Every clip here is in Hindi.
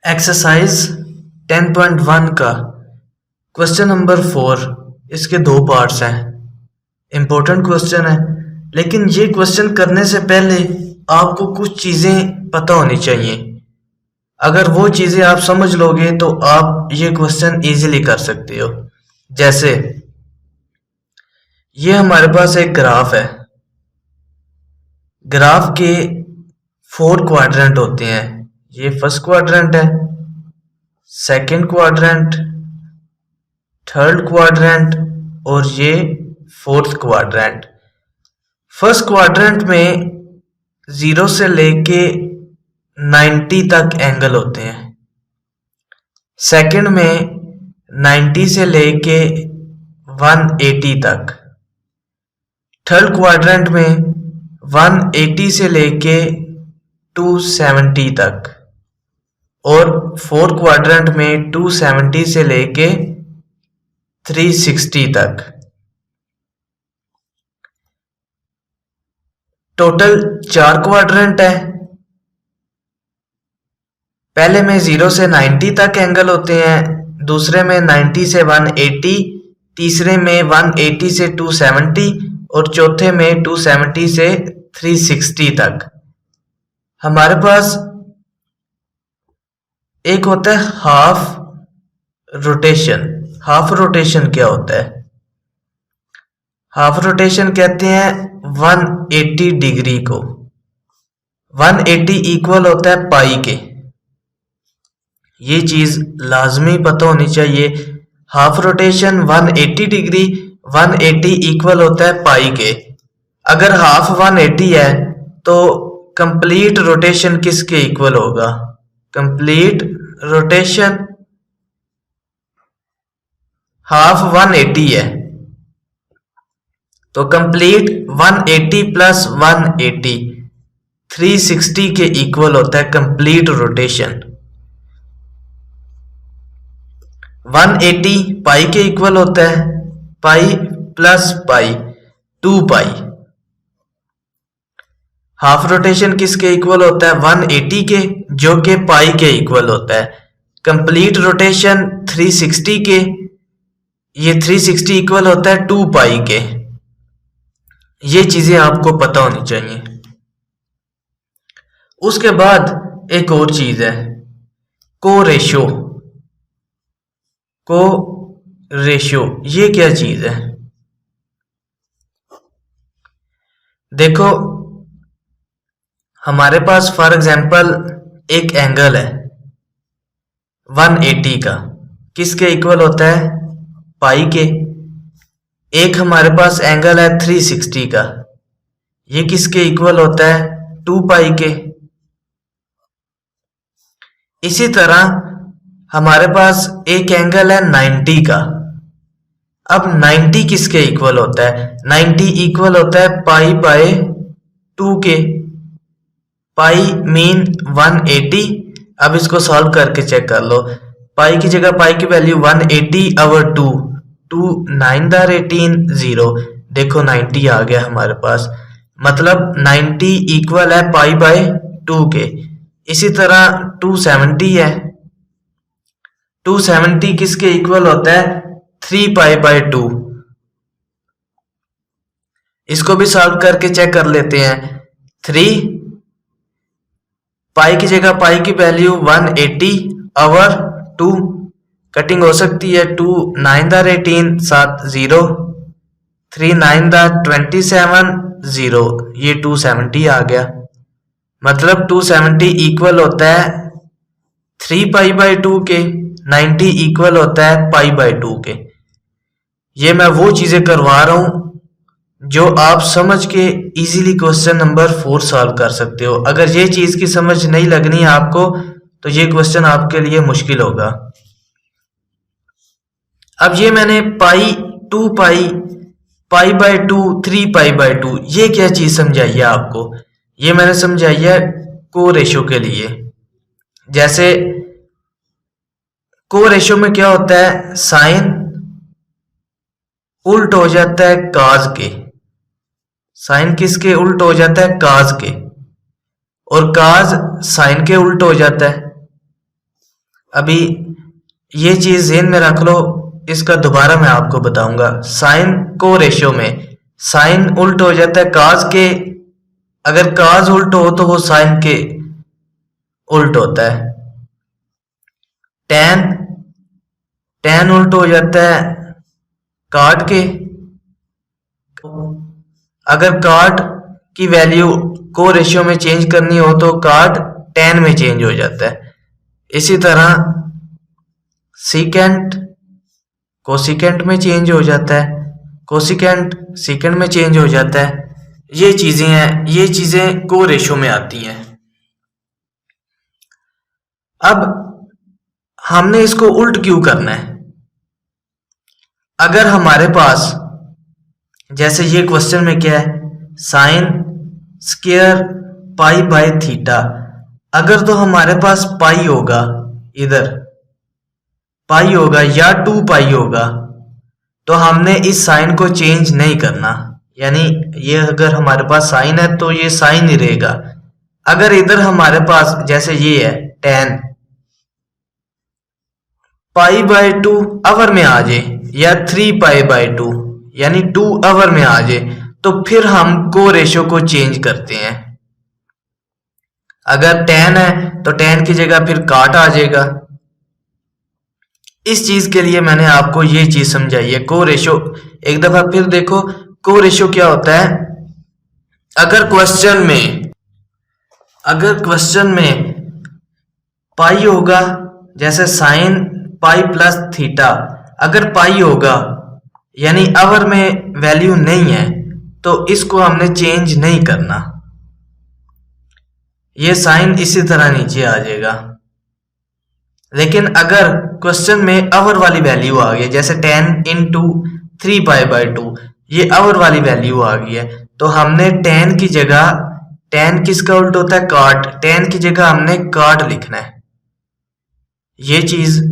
एक्सरसाइज 10.1 का क्वेश्चन नंबर 4। इसके दो पार्ट्स हैं। इम्पोर्टेंट क्वेश्चन है, लेकिन ये क्वेश्चन करने से पहले आपको कुछ चीज़ें पता होनी चाहिए। अगर वो चीज़ें आप समझ लोगे तो आप ये क्वेश्चन इजीली कर सकते हो। जैसे ये हमारे पास एक ग्राफ है। ग्राफ के 4 क्वाड्रेंट होते हैं। ये फर्स्ट क्वाड्रेंट है, सेकंड क्वाड्रेंट, थर्ड क्वाड्रेंट और ये फोर्थ क्वाड्रेंट। फर्स्ट क्वाड्रेंट में 0 से लेके 90 तक एंगल होते हैं। सेकंड में 90 से लेके 180 तक। थर्ड क्वाड्रेंट में 180 से लेके 270 तक और फोर्थ क्वाड्रेंट में 270 से लेके 360 तक। टोटल 4 क्वाड्रेंट है। पहले में 0 से 90 तक एंगल होते हैं, दूसरे में 90 से 180, तीसरे में 180 से 270 और चौथे में 270 से 360 तक। हमारे पास एक होता है हाफ रोटेशन। हाफ रोटेशन क्या होता है? हाफ रोटेशन कहते हैं 180 डिग्री को। 180 इक्वल होता है पाई के। ये चीज लाजमी पता होनी चाहिए। हाफ रोटेशन 180 डिग्री, 180 इक्वल होता है पाई के। अगर हाफ 180 है तो कंप्लीट रोटेशन किसके इक्वल होगा? कंप्लीट रोटेशन हाफ 180 है तो कंप्लीट 180 प्लस 180 360 के इक्वल होता है कंप्लीट रोटेशन। 180 पाई के इक्वल होता है, पाई प्लस पाई 2 पाई। हाफ रोटेशन किसके इक्वल होता है? 180 के, जो कि पाई के इक्वल होता है। कंप्लीट रोटेशन 360 के, ये 360 इक्वल होता है 2 पाई के। ये चीजें आपको पता होनी चाहिए। उसके बाद एक और चीज है, को रेशो। को रेशो ये क्या चीज है? देखो, हमारे पास फॉर एग्जांपल एक एंगल है 180 का, किसके इक्वल होता है? पाई के। एक हमारे पास एंगल है 360 का, ये किसके इक्वल होता है? 2 पाई के। इसी तरह हमारे पास एक एंगल है 90 का। अब 90 किसके इक्वल होता है? 90 इक्वल होता है पाई बाय 2 के। पाई मीन 180। अब इसको सॉल्व करके चेक कर लो। पाई की जगह पाई की वैल्यू 180 ओवर 2, 2 9 दार 18 0। देखो 90 आ गया हमारे पास, मतलब 90 इक्वल है पाई बाय 2 के। इसी तरह 270 है, 270 किसके इक्वल होता है? 3 पाई बाय 2। इसको भी सॉल्व करके चेक कर लेते हैं। 3 पाई की जगह पाई की वैल्यू 180 ओवर 2, कटिंग हो सकती है। 2 9 दार 18 7 0, 3 9 दार 27 0, ये 270 आ गया। मतलब 270 इक्वल होता है 3 पाई बाय 2 के, 90 इक्वल होता है पाई बाय 2 के। ये मैं वो चीजें करवा रहा हूं जो आप समझ के इजीली क्वेश्चन नंबर 4 सॉल्व कर सकते हो। अगर ये चीज की समझ नहीं लगनी है आपको तो ये क्वेश्चन आपके लिए मुश्किल होगा। अब ये मैंने पाई 2 पाई, पाई बाय 2, 3 पाई बाय 2, ये क्या चीज समझाई है आपको? ये मैंने समझाई है को रेशो के लिए। जैसे को रेशो में क्या होता है? साइन उल्ट हो जाता है काज के। साइन किसके उल्ट हो जाता है? काज के। और काज साइन के उल्ट हो जाता है। अभी ये चीज ज़हन में रख लो, इसका दोबारा मैं आपको बताऊंगा। साइन को रेशियो में साइन उल्ट हो जाता है काज के, अगर काज उल्ट हो तो वो साइन के उल्ट होता है। टैन टैन उल्ट हो जाता है काट के, अगर काट की वैल्यू को रेशियो में चेंज करनी हो तो काट टैन में चेंज हो जाता है। इसी तरह सीकेंट कोसिकेंट में चेंज हो जाता है, कोसिकेंट सीकेंट में चेंज हो जाता है। ये चीजें हैं, ये चीजें को रेशियो में आती हैं। अब हमने इसको उल्ट क्यों करना है? अगर हमारे पास जैसे ये क्वेश्चन में क्या है, sine square pi by theta, अगर तो हमारे पास पाई होगा, इधर पाई होगा या 2 पाई होगा, तो हमने इस साइन को चेंज नहीं करना। यानी ये अगर हमारे पास साइन है तो ये साइन ही रहेगा। अगर इधर हमारे पास जैसे ये है tan पाई बाय 2 आवर में आ जाए या 3 पाई बाय 2 यानी 2 आवर में आ जाए, तो फिर हम को रेशियो को चेंज करते हैं। अगर tan है तो tan की जगह फिर काट आ जाएगा। इस चीज के लिए मैंने आपको ये चीज समझाई है। को रेशियो एक दफा फिर देखो, को रेशियो क्या होता है? अगर क्वेश्चन में पाई होगा, जैसे साइन पाई प्लस थीटा, अगर पाई होगा यानी आवर में वैल्यू नहीं है तो इसको हमने चेंज नहीं करना, ये साइन इसी तरह नीचे आ जाएगा। लेकिन अगर क्वेश्चन में आवर वाली वैल्यू आ गई, जैसे 10 इंटू 3 पाई बाय 2, ये आवर वाली वैल्यू आ गई है, तो हमने 10 की जगह, 10 किसका उल्ट होता है? काट, 10 की जगह हमने काट लिखना है। ये चीज,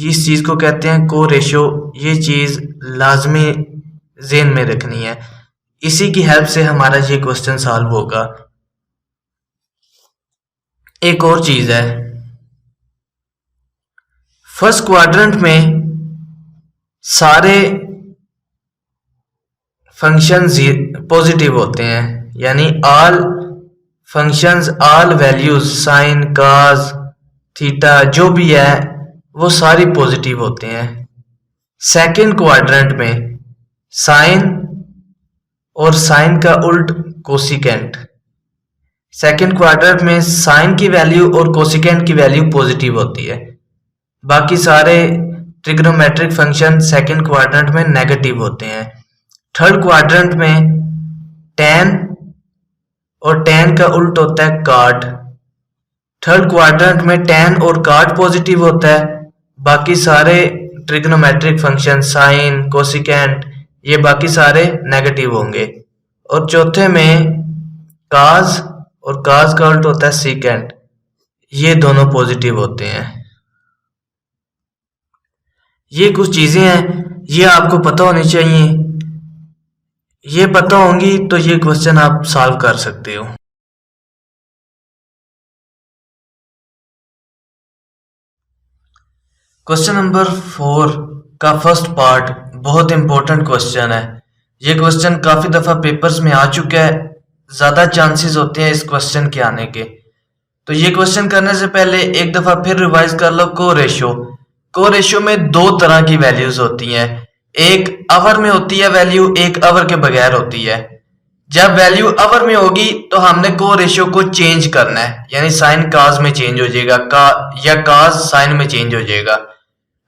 इस चीज को कहते हैं को रेशियो। ये चीज लाजमी ज़हन में रखनी है, इसी की हेल्प से हमारा ये क्वेश्चन सॉल्व होगा। एक और चीज है, फर्स्ट क्वाड्रेंट में सारे फंक्शन पॉजिटिव होते हैं, यानी all functions, all values, sine cos theta जो भी है वो सारी पॉजिटिव होते हैं। सेकंड क्वाड्रेंट में साइन और साइन का उल्ट कोसिकेंट, सेकंड क्वाड्रेंट में साइन की वैल्यू और कोसिकेंट की वैल्यू पॉजिटिव होती है, बाकी सारे ट्रिग्नोमेट्रिक फंक्शन सेकंड क्वाड्रेंट में नेगेटिव होते हैं। थर्ड क्वाड्रेंट में tan और tan का उल्ट होता है काट, थर्ड क्वाड्रेंट में tan और काट पॉजिटिव होता है, बाकी सारे ट्रिग्नोमेट्रिक फंक्शन साइन कोसिकेंट ये बाकी सारे नेगेटिव होंगे। और चौथे में काज और काज का उल्ट होता है सीकेंट, ये दोनों पॉजिटिव होते हैं। ये कुछ चीजें हैं, ये आपको पता होनी चाहिए। ये पता होंगी तो ये क्वेश्चन आप सॉल्व कर सकते हो। क्वेश्चन नंबर 4 का फर्स्ट पार्ट बहुत इंपॉर्टेंट क्वेश्चन है। ये क्वेश्चन काफी दफा पेपर्स में आ चुका है, ज्यादा चांसेस होते हैं इस क्वेश्चन के आने के। तो ये क्वेश्चन करने से पहले एक दफा फिर रिवाइज कर लो। को रेशियो में दो तरह की वैल्यूज होती हैं, एक आवर में होती है वैल्यू, एक आवर के बगैर होती है। जब वैल्यू आवर में होगी तो हमने को रेशियो को चेंज करना है, यानी साइन काज में चेंज हो जाएगा या काज साइन में चेंज हो जाएगा।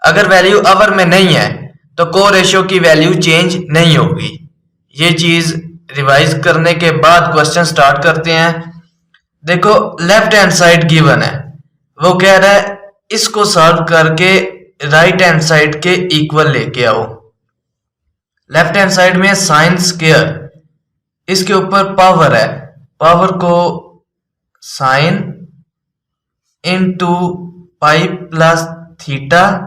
अगर वैल्यू आवर में नहीं है तो को रेशियो की वैल्यू चेंज नहीं होगी। ये चीज रिवाइज करने के बाद क्वेश्चन स्टार्ट करते हैं। देखो लेफ्ट हैंड साइड गिवन है, वो कह रहा है इसको सॉल्व करके राइट हैंड साइड के इक्वल लेके आओ। लेफ्ट हैंड साइड में साइन स्क्वायर, इसके ऊपर पावर है, पावर को sine into pi plus theta,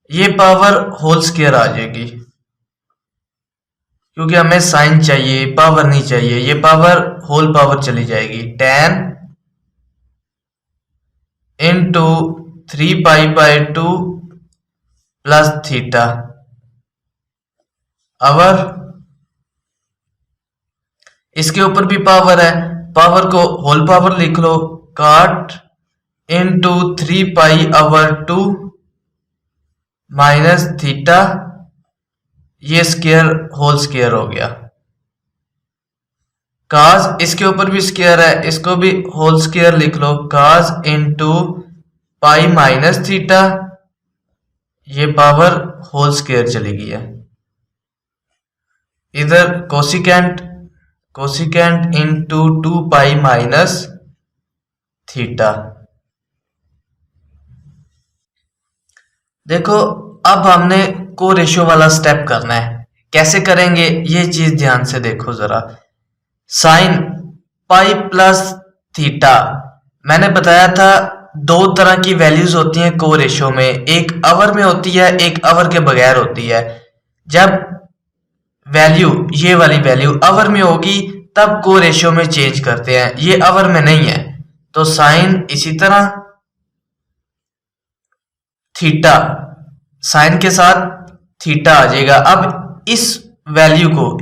ये पावर होल स्क्वायर आ जाएगी क्योंकि हमें साइन चाहिए, पावर नहीं चाहिए। ये पावर होल पावर चली जाएगी। tan इनटू 3π/2 प्लस थीटा अवर, इसके ऊपर भी पावर है, पावर को होल पावर लिख लो, cot इंटू 3π/2 माइनस थीटा, ये स्क्वायर होल स्क्वायर हो गया। cos, इसके ऊपर भी स्क्वायर है, इसको भी होल स्क्वायर लिख लो, cos into pi minus theta, ये पावर होल स्क्वायर चली गई है। इधर cosecant, cosecant into 2π minus theta. देखो अब हमने को रेशियो वाला स्टेप करना है, कैसे करेंगे ये चीज ध्यान से देखो जरा। साइन पाई प्लस थीटा, मैंने बताया था दो तरह की वैल्यूज होती हैं को रेशियो में, एक आवर में होती है, एक आवर के बगैर होती है। जब वैल्यू, ये वाली वैल्यू आवर में होगी तब को रेशियो में चेंज करते हैं, ये आवर में नहीं है। तो साइन इसी तरह, थीटा साइन के साथ थीटा आ जाएगा। अब इस वैल्यू को,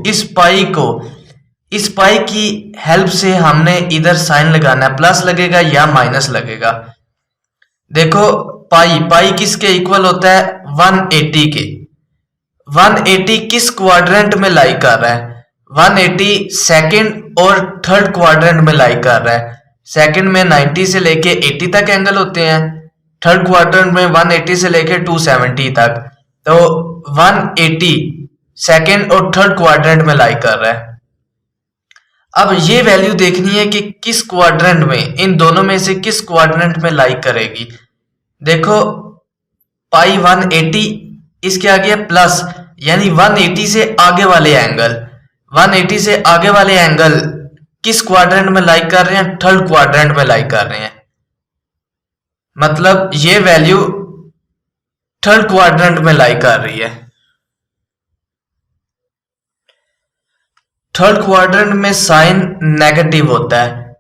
इस पाई की हेल्प से हमने इधर साइन लगाना है, प्लस लगेगा या माइनस लगेगा। देखो पाई किसके इक्वल होता है, 180 के। 180 किस क्वाड्रेंट में लाई कर रहा है, 180 सेकंड और थर्ड क्वाड्रेंट में लाई कर रहा है। सेकंड में 90 से लेके 80 तक एंगल होते हैं, थर्ड क्वाड्रेंट में 180 से लेके 270 तक। तो 180 सेकंड और थर्ड क्वाड्रेंट में लाई कर रहा है। अब ये वैल्यू देखनी है कि किस क्वाड्रेंट में, इन दोनों में से किस क्वाड्रेंट में लाई करेगी। देखो पाई 180, इसके आगे प्लस, यानी 180 से आगे वाले एंगल, 180 से आगे वाले एंगल किस क्वाड्रेंट में लाई कर रहे हैं, थर्ड क्वाड्रेंट में लाई कर रहे हैं। मतलब ये वैल्यू थर्ड क्वाड्रेंट में लाई कर रही है। थर्ड क्वाड्रेंट में साइन नेगेटिव होता है,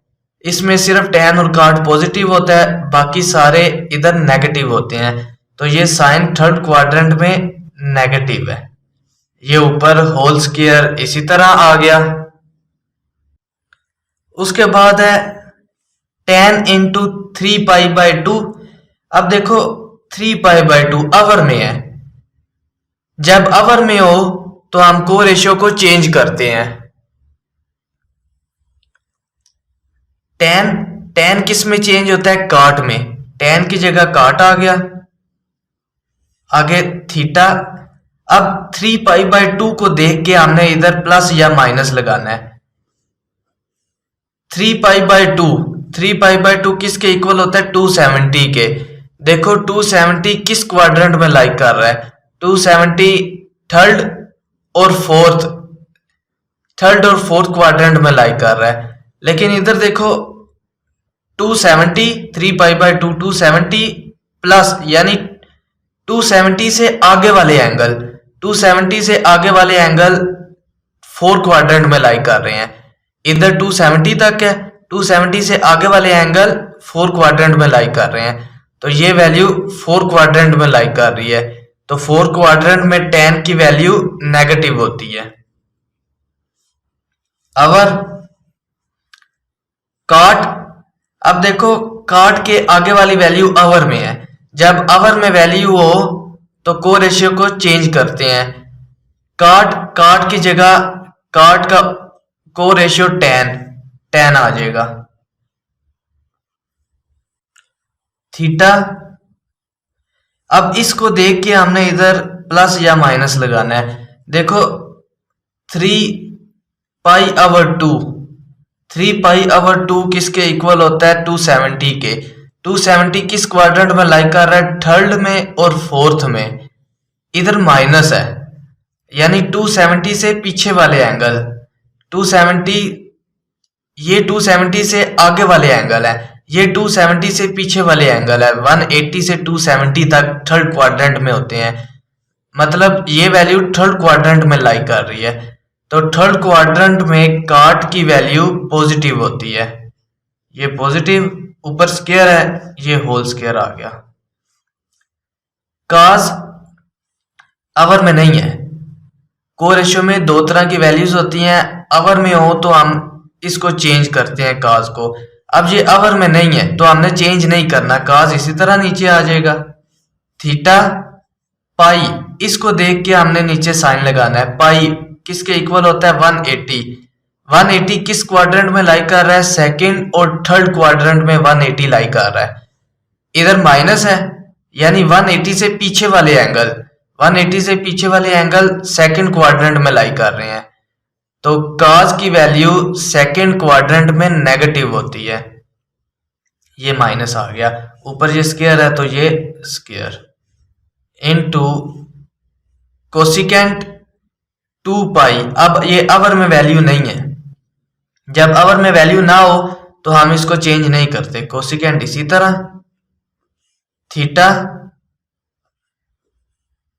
इसमें सिर्फ tan और cot पॉजिटिव होता है, बाकी सारे इधर नेगेटिव होते हैं। तो ये साइन थर्ड क्वाड्रेंट में नेगेटिव है। ये ऊपर होल स्क्वायर इसी तरह आ गया। उसके बाद है tan इंटू 3π/2। अब देखो 3π/2 आवर में है, जब आवर में हो तो हम को रेशियो को चेंज करते हैं। tan किस में चेंज होता है, cot में, tan की जगह cot आ गया, आगे थीटा। अब 3π/2 को देख के हमने इधर प्लस या माइनस लगाना है। 3π/2 किसके इक्वल होता है, 270 के। देखो 270 किस क्वाड्रेंट में लाई कर रहा है, 270 थर्ड और फोर्थ क्वाड्रेंट में लाई कर रहा है। लेकिन इधर देखो 270, 3π/2 270 प्लस, यानी 270 से आगे वाले एंगल, 270 से आगे वाले एंगल फोर्थ क्वाड्रेंट में लाई कर रहे हैं। इधर 270 तक है, 270 से आगे वाले एंगल फोर्थ क्वाड्रेंट में लाई कर रहे हैं। तो ये वैल्यू फोर्थ क्वाड्रेंट में लाई कर रही है। तो फोर्थ क्वाड्रेंट में tan की वैल्यू नेगेटिव होती है। आवर, cot, अब देखो cot के आगे वाली वैल्यू आवर में है, जब आवर में वैल्यू हो तो को रेशियो को चेंज करते हैं। cot की जगह cot का को रेशियो tan आ जाएगा। थीटा, अब इसको देख के हमने इधर प्लस या माइनस लगाना है। देखो 3π/2 किसके इक्वल होता है, 270 के। 270 किस क्वाड्रेंट में लाई कर रहा है, थर्ड में और फोर्थ में। इधर माइनस है, यानी 270 से पीछे वाले एंगल, 270, ये 270 से आगे वाले एंगल है, ये 270 से पीछे वाले एंगल है। 180 से 270 तक थर्ड क्वाड्रेंट में होते हैं, मतलब ये वैल्यू थर्ड क्वाड्रेंट में लाई कर रही है। तो थर्ड क्वाड्रेंट में cot की वैल्यू पॉजिटिव होती है। ये पॉजिटिव, ऊपर स्क्वायर है, ये होल स्क्वायर आ गया। काज आवर में नहीं है। को रेशियो में दो तरह की वैल्यूज होती हैं, आवर में हो तो हम इसको चेंज करते हैं काज को। अब ये आवर में नहीं है तो हमने चेंज नहीं करना, काज इसी तरह नीचे आ जाएगा। थीटा पाई, इसको देख के हमने नीचे साइन लगाना है। पाई किसके इक्वल होता है 180। 180 किस क्वाड्रेंट में लाई कर रहा है, सेकंड और थर्ड क्वाड्रेंट में 180 लाई कर रहा है। इधर माइनस है यानी 180 से पीछे वाले एंगल, 180 से पीछे वाले एंगल सेकंड क्वाड्रेंट में लाई कर रहे हैं, तो काज की वैल्यू सेकंड क्वाड्रेंट में नेगेटिव होती है। ये माइनस आ गया, ऊपर ये स्क्वायर है तो ये स्क्वायर इनटू कोसिकेंट 2 पाई। अब ये आवर में वैल्यू नहीं है, जब आवर में वैल्यू ना हो तो हम इसको चेंज नहीं करते। कोसिकेंट इसी तरह, थीटा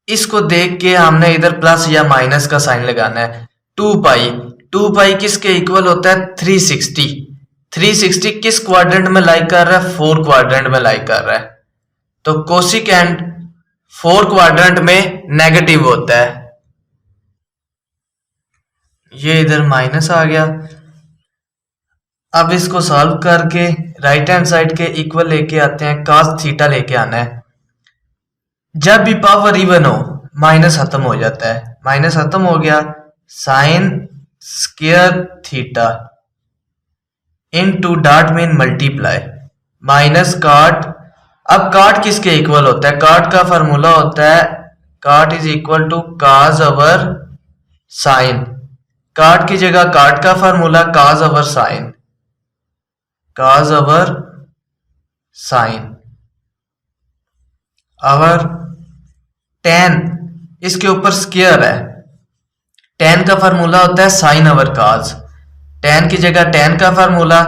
इसको देख के हमने इधर प्लस या माइनस का साइन लगाना है। 2 पाई, 2 पाई किसके इक्वल होता है 360। 360 किस क्वाड्रेंट में लाई कर रहा है, 4 क्वाड्रेंट में लाई कर रहा है, तो कोसिकेंट 4 क्वाड्रेंट में नेगेटिव होता है। ये इधर माइनस आ गया। अब इसको सॉल्व करके राइट हैंड साइड के इक्वल लेके आते हैं, cos थीटा लेके आना है। जब भी पावर इवन हो माइनस खत्म हो जाता है, माइनस खत्म हो गया, sine square theta into dot mean multiply minus काट। अब काट किसके इक्वल होता है, काट का फार्मूला होता है cot is equal to cos over sine. Cot की जगह काट का formula cos over sine, cos over sine over tan, इसके ऊपर स्क्वायर है, tan का फार्मूला होता है साइन ओवर काज। tan की जगह tan का फार्मूला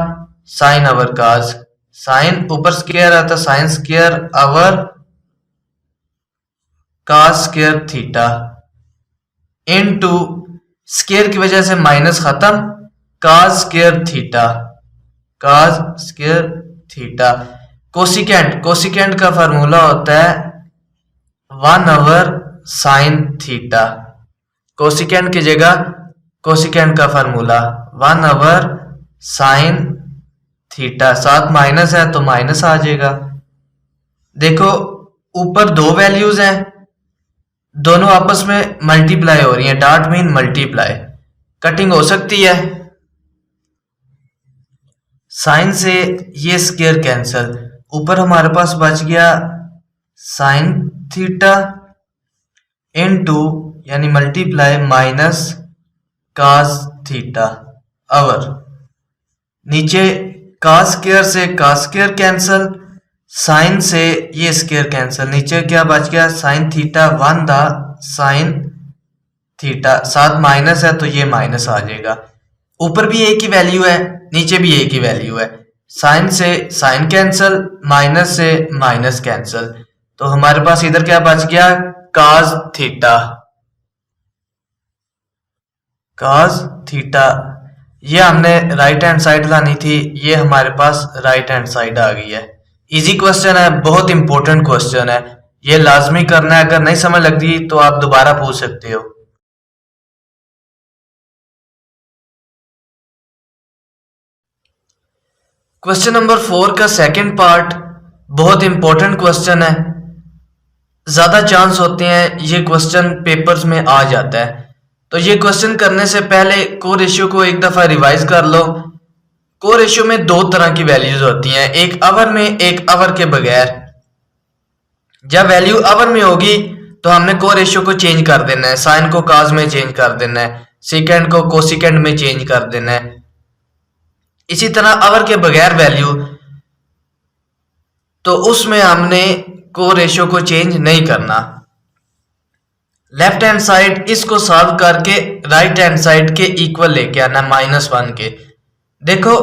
साइन ओवर काज, साइन ऊपर स्क्वायर है तो साइन स्क्वायर ओवर काज स्क्वायर थीटा इनटू स्क्वायर की वजह से माइनस खत्म, काज स्क्वायर थीटा, काज स्क्वायर थीटा। कोसिकेंट, कोसिकेंट का फार्मूला होता है 1 ओवर साइन थीटा। कोसिकेंट की जगह कोसिकेंट का फार्मूला 1 ओवर साइन थीटा, साथ माइनस है तो माइनस आ जाएगा। देखो ऊपर दो वैल्यूज हैं, दोनों आपस में मल्टीप्लाई हो रही हैं, डॉट मीन मल्टीप्लाई। कटिंग हो सकती है, साइन से ये स्क्वायर कैंसल, ऊपर हमारे पास बच गया साइन थीटा इनटू यानी multiply minus cos theta over नीचे कास स्क्वायर से कास स्क्वायर कैंसल, साइन से ये स्क्वायर कैंसल, नीचे क्या बच गया साइन थीटा 1 दा साइन थीटा, साथ माइनस है तो ये माइनस आ जाएगा। ऊपर भी एक ही वैल्यू है, नीचे भी एक ही वैल्यू है, साइन से साइन कैंसल, माइनस से माइनस कैंसल, तो हमारे पास इधर क्या बच गया काज थीटा, काज थीटा। ये हमने राइट हैंड साइड लानी थी, ये हमारे पास राइट हैंड साइड आ गई है। इजी क्वेश्चन है, बहुत इंपॉर्टेंट क्वेश्चन है, ये लाजमी करना है। अगर नहीं समझ लगती तो आप दोबारा पूछ सकते हो। क्वेश्चन नंबर 4 का सेकंड पार्ट बहुत इंपॉर्टेंट क्वेश्चन है, ज्यादा चांस होते हैं ये क्वेश्चन पेपर्स में आ जाता है, तो ये क्वेश्चन करने से पहले को रेशियो को एक दफा रिवाइज कर लो। को रेशियो में दो तरह की वैल्यूज होती हैं, एक आवर में, एक आवर के बगैर। जब वैल्यू आवर में होगी तो हमने को रेशियो को चेंज कर देना है, साइन को काज में चेंज कर देना है, सेकेंड को कोसिकेंड में चेंज कर देना है। इसी तरह आवर के बगैर वैल्यू, तो उसमें हमने को रेशियो को चेंज नहीं करना। लेफ्ट हैंड साइड इसको सॉल्व करके राइट हैंड साइड के इक्वल लेके आना -1 के। देखो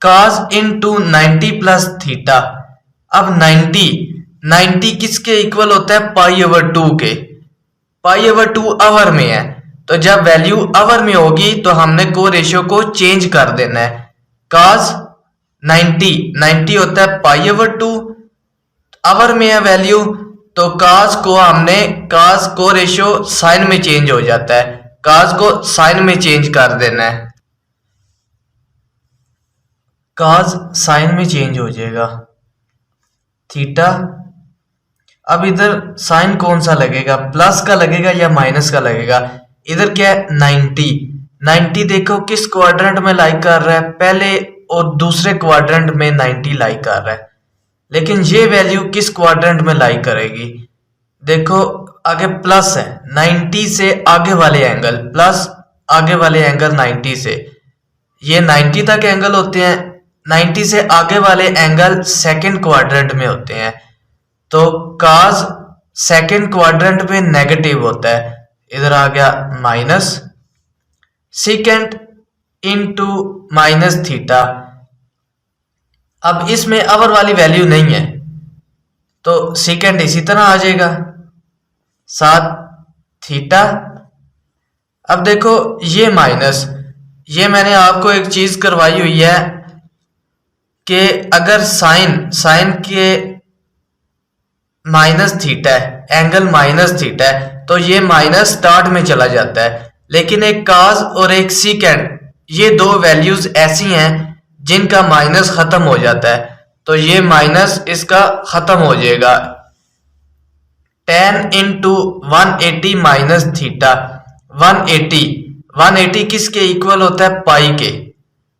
cos इनटू 90 प्लस थीटा, अब 90 किसके इक्वल होता है π/2 के, π/2 आवर में है, तो जब वैल्यू आवर में होगी तो हमने को रेशियो को चेंज कर देना है। cos 90 होता है π/2, आवर में है वैल्यू, तो काज को हमने काज को रेशियो साइन में चेंज हो जाता है, काज को साइन में चेंज कर देना है, काज साइन में चेंज हो जाएगा थीटा। अब इधर साइन कौन सा लगेगा, प्लस का लगेगा या माइनस का लगेगा। इधर क्या है 90, 90 देखो किस क्वाड्रेंट में लाई कर रहा है, पहले और दूसरे क्वाड्रेंट में 90 लाई कर रहा है, लेकिन ये वैल्यू किस क्वाड्रेंट में लाई करेगी। देखो आगे प्लस है, 90 से आगे वाले एंगल, प्लस आगे वाले एंगल 90 से, ये 90 तक एंगल होते हैं, 90 से आगे वाले एंगल सेकंड क्वाड्रेंट में होते हैं। तो काज सेकंड क्वाड्रेंट में नेगेटिव होता है, इधर आ गया minus second into minus theta. अब इसमें अवर वाली वैल्यू नहीं है तो सेकंड इसी तरह आ जाएगा साथ थीटा। अब देखो ये माइनस, ये मैंने आपको एक चीज करवाई हुई है कि अगर साइन के माइनस थीटा है, एंगल माइनस थीटा है, तो ये माइनस स्टार्ट में चला जाता है, लेकिन एक काज और एक सीकेंड ये दो वैल्यूज ऐसी हैं जिनका माइनस खत्म हो जाता है, तो ये माइनस इसका खत्म हो जाएगा। 10 इंटू 180 माइनस थीटा, 180 किसके इक्वल होता है, पाई के।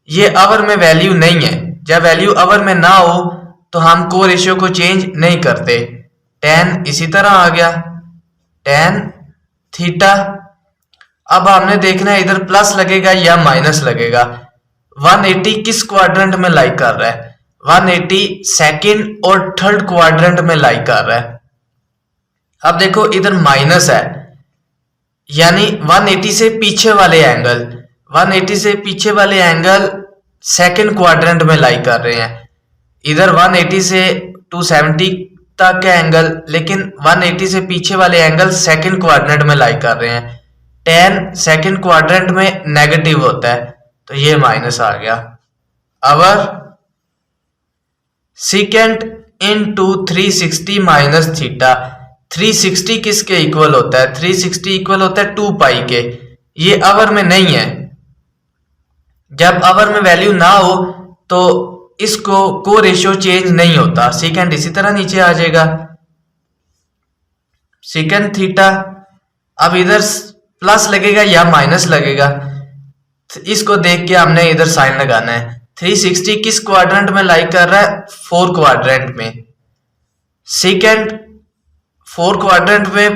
ये आवर में वैल्यू नहीं है, जब वैल्यू आवर में ना हो तो हम को रेशियो को चेंज नहीं करते। 10 इसी तरह आ गया 10 थीटा। अब हमने देखना है इधर प्लस लगेगा या माइनस लगेगा। 180 किस क्वाड्रेंट में लाई कर रहा है, 180 सेकंड और थर्ड क्वाड्रेंट में लाई कर रहा है। अब देखो इधर माइनस है, यानी 180 से पीछे वाले एंगल, 180 से पीछे वाले एंगल सेकंड क्वाड्रेंट में लाई कर रहे हैं। इधर 180 से 270 तक का एंगल, लेकिन 180 से पीछे वाले एंगल सेकंड क्वाड्रेंट में लाई कर रहे हैं। 10 सेकंड क्वाड्रेंट में नेगेटिव होता है, तो ये माइनस आ गया। अवर सेकंड इनटू 360 माइनस थीटा, 360 किसके इक्वल होता है, 360 इक्वल होता है 2 पाई के। ये आवर में नहीं है, जब आवर में वैल्यू ना हो तो इसको को रेशियो चेंज नहीं होता, सेकंड इसी तरह नीचे आ जाएगा सेकंड थीटा। अब इधर प्लस लगेगा या माइनस लगेगा, इसको देख के हमने इधर साइन लगाना है। 360 किस क्वाड्रेंट में लाई कर रहा है, 4 क्वाड्रेंट में। सेकंड 4 क्वाड्रेंट में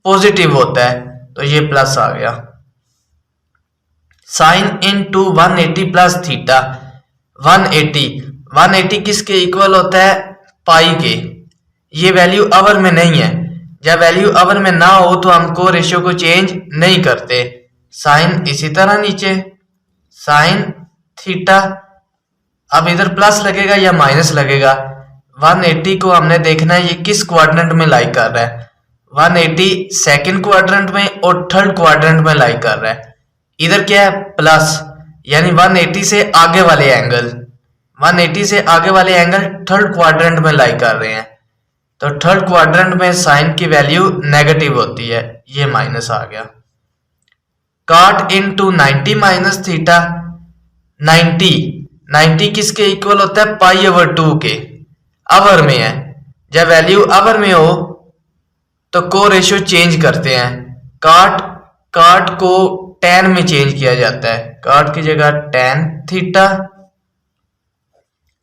पॉजिटिव होता है, तो ये प्लस आ गया। साइन इनटू 180 प्लस थीटा, 180 किसके इक्वल होता है, पाई के। ये वैल्यू आवर में नहीं है, जब वैल्यू आवर में ना हो तो हमको रेशियो को चेंज नहीं करते। साइन इसी तरह नीचे साइन थीटा। अब इधर प्लस लगेगा या माइनस लगेगा। 180 को हमने देखना है ये किस क्वाड्रेंट में लाई कर रहा है, 180 सेकंड क्वाड्रेंट में और थर्ड क्वाड्रेंट में लाई कर रहा है। इधर क्या है, प्लस, यानी 180 से आगे वाले एंगल, 180 से आगे वाले एंगल थर्ड क्वाड्रेंट में लाई कर रहे हैं, तो थर्ड क्वाड्रेंट में साइन की वैल्यू नेगेटिव होती है, ये माइनस आ गया। कॉट इनटू 90 माइनस थीटा, 90 किसके इक्वल होता है, पाई ओवर 2 के। आवर में है, जब वैल्यू आवर में हो तो को रेशियो चेंज करते हैं। कॉट को tan में चेंज किया जाता है, कॉट की जगह tan थीटा।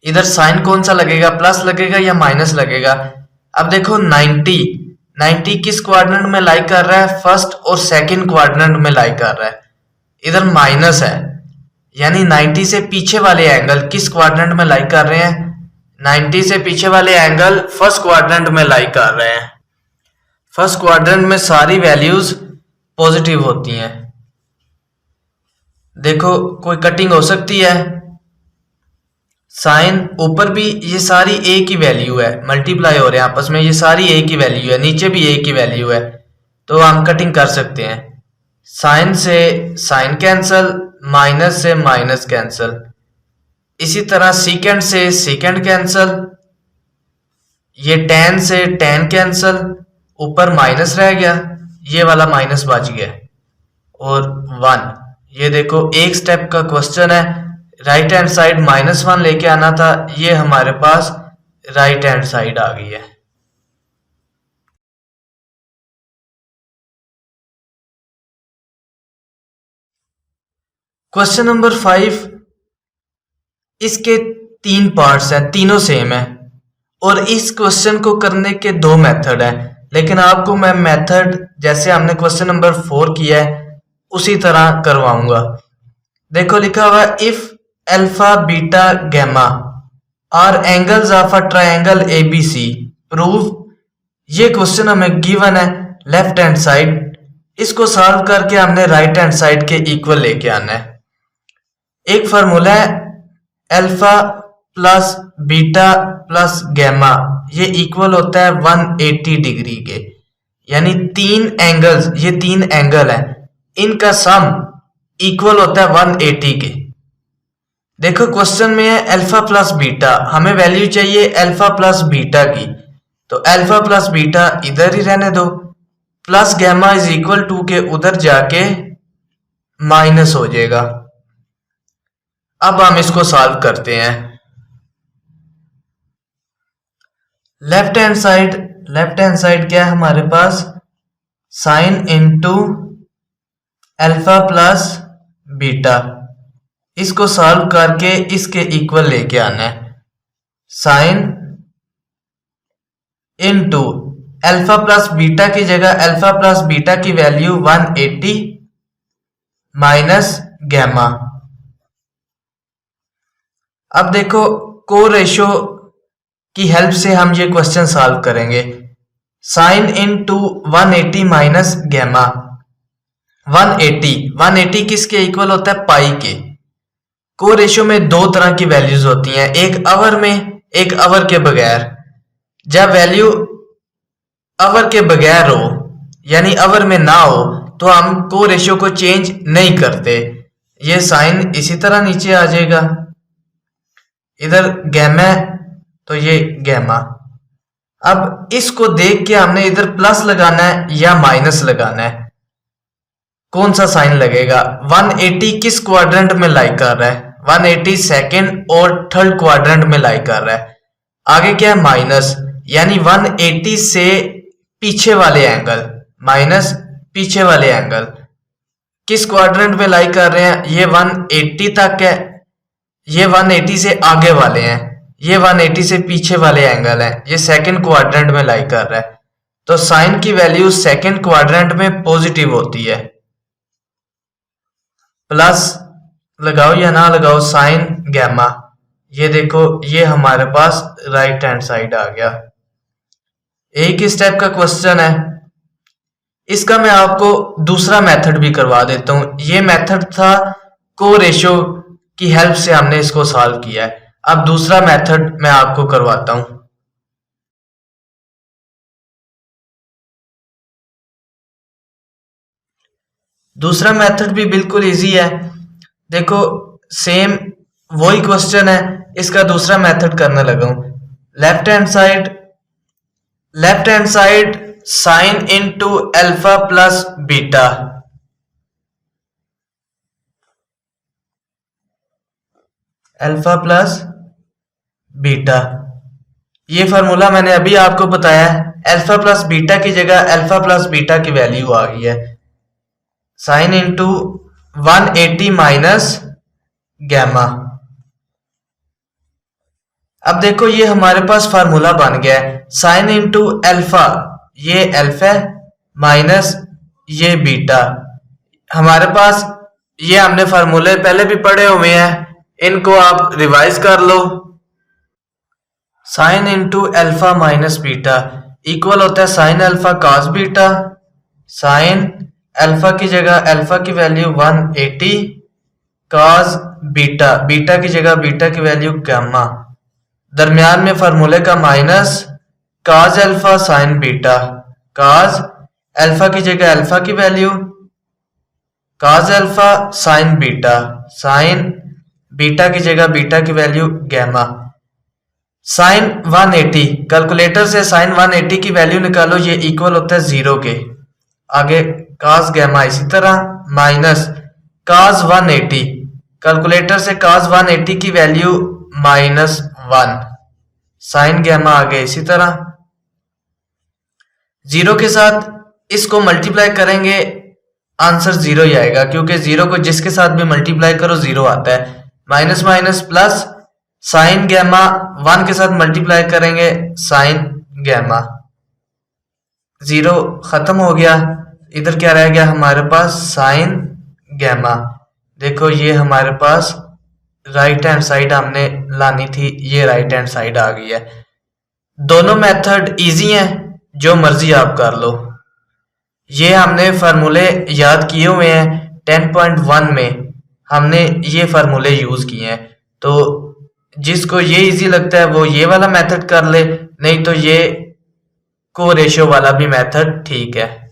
इधर साइन कौन सा लगेगा, प्लस लगेगा या माइनस लगेगा। अब देखो 90 किस क्वाड्रेंट में लाई कर रहा है, फर्स्ट और सेकंड क्वाड्रेंट में लाई कर रहा है। इधर माइनस है, यानी 90 से पीछे वाले एंगल किस क्वाड्रेंट में लाई कर रहे हैं, 90 से पीछे वाले एंगल फर्स्ट क्वाड्रेंट में लाई कर रहे हैं। फर्स्ट क्वाड्रेंट में सारी वैल्यूज पॉजिटिव होती हैं। देखो कोई कटिंग हो सकती है, साइन ऊपर भी ये सारी ए की वैल्यू है, मल्टीप्लाई हो रहे हैं आपस में, ये सारी ए की वैल्यू है, नीचे भी ए की वैल्यू है, तो हम कटिंग कर सकते हैं। साइन से साइन कैंसल, माइनस से माइनस कैंसल, इसी तरह सेकंड से सेकंड कैंसल, ये tan से tan कैंसल, ऊपर माइनस रह गया, ये वाला माइनस बच गया और 1। ये देखो एक स्टेप का क्वेश्चन है, राइट हैंड साइड -1 लेके आना था, ये हमारे पास राइट हैंड साइड आ गई है। क्वेश्चन नंबर 5, इसके 3 पार्ट्स हैं, तीनों सेम है और इस क्वेश्चन को करने के 2 मेथड हैं, लेकिन आपको मैं मेथड जैसे हमने क्वेश्चन नंबर 4 किया है उसी तरह करवाऊंगा। देखो लिखा हुआ है if alpha beta gamma are angles of a triangle ABC prove. ये क्वेश्चन हमें गिवन है लेफ्ट हैंड साइड, इसको सॉल्व करके हमने राइट हैंड साइड के इक्वल लेके आना है। एक फार्मूला है alpha plus beta plus gamma, ये इक्वल होता है 180 डिग्री के, यानी 3 एंगल्स, ये 3 एंगल है, इनका सम इक्वल होता है 180 के। देखो क्वेश्चन में है अल्फा प्लस बीटा, हमें वैल्यू चाहिए अल्फा प्लस बीटा की, तो अल्फा प्लस बीटा इधर ही रहने दो, plus gamma is equal to के उधर जाके माइनस हो जाएगा। अब हम इसको सॉल्व करते हैं। लेफ्ट हैंड साइड क्या है हमारे पास, sine into alpha plus beta, इसको सॉल्व करके इसके इक्वल लेके आना है। Sine into alpha plus beta की जगह अल्फा प्लस बीटा की वैल्यू 180 माइनस गैमा। अब देखो को रेशो की हेल्प से हम ये क्वेश्चन सॉल्व करेंगे। साइन इंटू 180 माइनस गैमा, 180 किसके इक्वल होता है, पाई के। को रेशो में 2 तरह की वैल्यूज होती हैं, एक आवर में, एक आवर के बगैर। जब वैल्यू आवर के बगैर हो यानी आवर में ना हो तो हम को रेशो को चेंज नहीं करते, ये साइन इसी तरह नीचे आ जाएगा, इधर गैमा तो ये गैमा। अब इसको देख के हमने इधर प्लस लगाना है या माइनस लगाना है, कौन सा साइन लगेगा। 180 किस क्वाड्रेंट में लाई कर रहा है, 180 सेकंड और थर्ड क्वाड्रेंट में लाई कर रहा है। आगे क्या है माइनस, यानी 180 से पीछे वाले एंगल, माइनस पीछे वाले एंगल किस क्वाड्रेंट में लाई कर रहे हैं, ये 180 तक है, ये 180 से आगे वाले हैं, ये 180 से पीछे वाले एंगल हैं, ये सेकंड क्वाड्रेंट में लाई कर रहा है। तो साइन की वैल्यू सेकंड क्वाड्रेंट में पॉजिटिव होती है। प्लस लगाओ या ना लगाओ साइन गैमा, ये देखो ये हमारे पास राइट हैंड साइड आ गया। एक ही स्टेप का क्वेश्चन है, इसका मैं आपको दूसरा मेथड भी करवा देता हूं। ये मेथड था को रेशो की हेल्प से हमने इसको सॉल्व किया है, अब दूसरा मेथड मैं आपको करवाता हूं। दूसरा मेथड भी बिल्कुल इजी है, देखो सेम वही क्वेश्चन है, इसका दूसरा मेथड करने लगा हूं। Left hand side sign into alpha plus beta, alpha plus beta, ये फार्मूला मैंने अभी आपको बताया है, अल्फा प्लस बीटा की जगह अल्फा प्लस बीटा की वैल्यू आ गई है, साइन इंटू 180 माइनस गैमा। अब देखो ये हमारे पास फार्मूला बन गया है, साइन इंटू अल्फा, ये अल्फा माइनस ये बीटा। हमारे पास ये हमने फार्मूले पहले भी पढ़े हुए हैं, इनको आप रिवाइज कर लो। Sine into alpha minus beta equal होता है sine alpha cos beta, sine alpha की जगह अल्फा की वैल्यू 180 कॉस बीटा, बीटा की जगह बीटा की वैल्यू गामा, दरमियान में फार्मूले का minus, cos alpha sign beta, cos alpha की जगह अल्फा की value, cos alpha sign beta, sign beta की जगह बीटा की वैल्यू गामा, साइन 180, कैलकुलेटर से साइन 180 की वैल्यू निकालो, ये इक्वल होता है 0 के। आगे कास गैमा इसी तरह माइनस कास 180, कैलकुलेटर से कास 180 की वैल्यू -1, साइन गैमा आगे इसी तरह 0 के साथ इसको मल्टीप्लाई करेंगे, आंसर 0 ही आएगा क्योंकि 0 को जिसके साथ भी मल्टीप्लाई करो 0 आता है। Minus minus plus, sine gamma 1 के साथ मल्टीप्लाई करेंगे, साइन गैमा 0 खत्म हो गया। इधर क्या रह गया हमारे पास, साइन गैमा। देखो ये हमारे पास राइट हैंड साइड हमने लानी थी, ये राइट हैंड साइड आ गई है। दोनों मेथड इजी हैं, जो मर्जी आप कर लो। ये हमने फार्मूले याद किए हुए हैं, 10.1 में हमने ये फार्मूले यूज किए हैं। तो जिसको ये इजी लगता है वो ये वाला मेथड कर ले, नहीं तो ये को रेशियो वाला भी मेथड ठीक है।